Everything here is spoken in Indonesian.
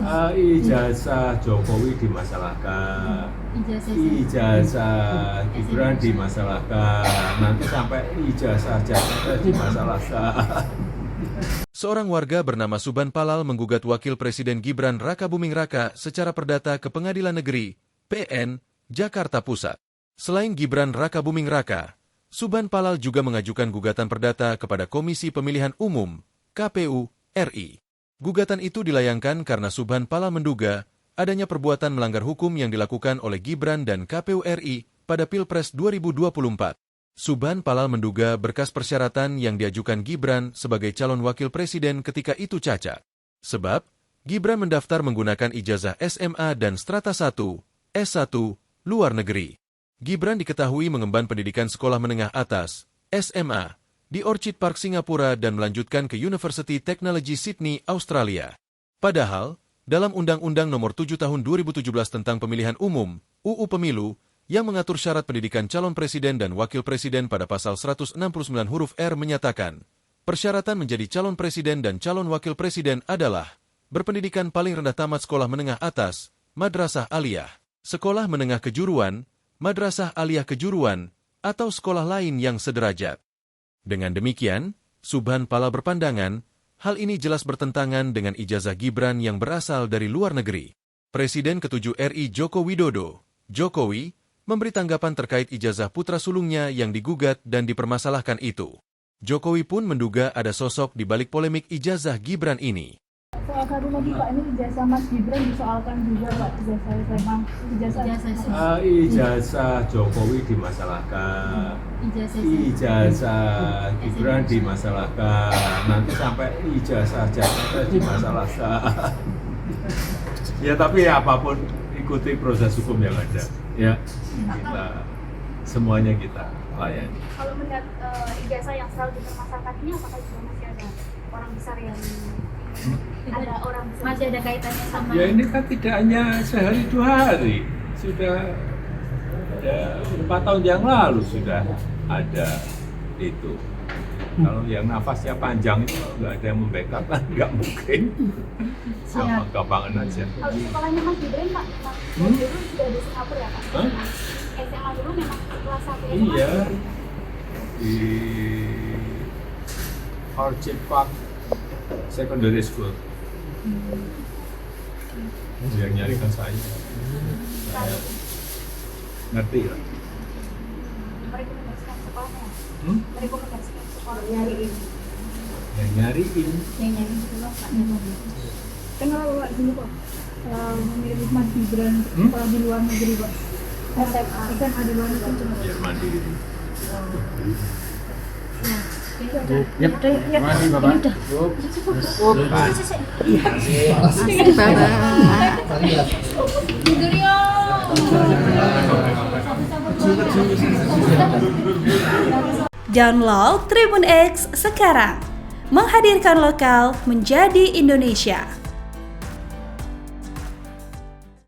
Ijazah Jokowi dimasalahkan, ijazah Gibran dimasalahkan, nanti sampai ijazah Jakarta dimasalahkan. Seorang warga bernama Suban Palal menggugat Wakil Presiden Gibran Rakabuming Raka secara perdata ke Pengadilan Negeri, PN, Jakarta Pusat. Selain Gibran Rakabuming Raka, Suban Palal juga mengajukan gugatan perdata kepada Komisi Pemilihan Umum, KPU, RI. Gugatan itu dilayangkan karena Suban Palal menduga adanya perbuatan melanggar hukum yang dilakukan oleh Gibran dan KPU RI pada Pilpres 2024. Suban Palal menduga berkas persyaratan yang diajukan Gibran sebagai calon wakil presiden ketika itu cacat. Sebab, Gibran mendaftar menggunakan ijazah SMA dan strata 1, S1, luar negeri. Gibran diketahui mengemban pendidikan sekolah menengah atas, SMA, di Orchid Park, Singapura dan melanjutkan ke University Technology Sydney, Australia. Padahal, dalam Undang-Undang Nomor 7 Tahun 2017 tentang Pemilihan Umum, UU Pemilu, yang mengatur syarat pendidikan calon presiden dan wakil presiden pada pasal 169 huruf R menyatakan, persyaratan menjadi calon presiden dan calon wakil presiden adalah berpendidikan paling rendah tamat sekolah menengah atas, madrasah aliyah, sekolah menengah kejuruan, madrasah aliyah kejuruan, atau sekolah lain yang sederajat. Dengan demikian, Suban Palal berpandangan, hal ini jelas bertentangan dengan ijazah Gibran yang berasal dari luar negeri. Presiden ke-7 RI Joko Widodo, Jokowi, memberi tanggapan terkait ijazah putra sulungnya yang digugat dan dipermasalahkan itu. Jokowi pun menduga ada sosok di balik polemik ijazah Gibran ini. Soal satu lagi Pak, ini ijazah Mas Gibran disoalkan juga Pak, ijazah SMA, ijazah Jokowi dimasalahkan, ijazah Gibran dimasalahkan, nanti sampai ijazah Jakarta dimasalahkan. Ya tapi apapun ikuti proses hukum yang ada. Ya, kita semuanya kita layani. Kalau melihat ijazah yang selalu dipermasalahkan ini, apakah juga masih ada orang besar yang ada orang besar masih ada kaitannya sama? Ya ini kan tidak hanya sehari 2 hari, sudah ada 4 tahun yang lalu sudah ada itu. Kalau yang nafasnya panjang itu nggak ada yang membackup kan nggak mungkin. Sama gampangan aja. Kalau sekolahnya Mas Gibran Pak, dulu sudah di Singapura ya Pak? SMA dulu memang kelas 1 SMA? Iya, di Orchid Park Secondary School. Yang nyarikan saya ngerti lah. Merekomendasikan sekolahnya? Merekomendasikan sekolah Yang nyariin dulu Pak. Kenapa Pak dulu Pak memilih Mas Gibran sekolah di luar negeri Pak? SMA di luar negeri cuma biar mandiri. Mandi Bapak. Download Tribun X sekarang, menghadirkan lokal menjadi Indonesia.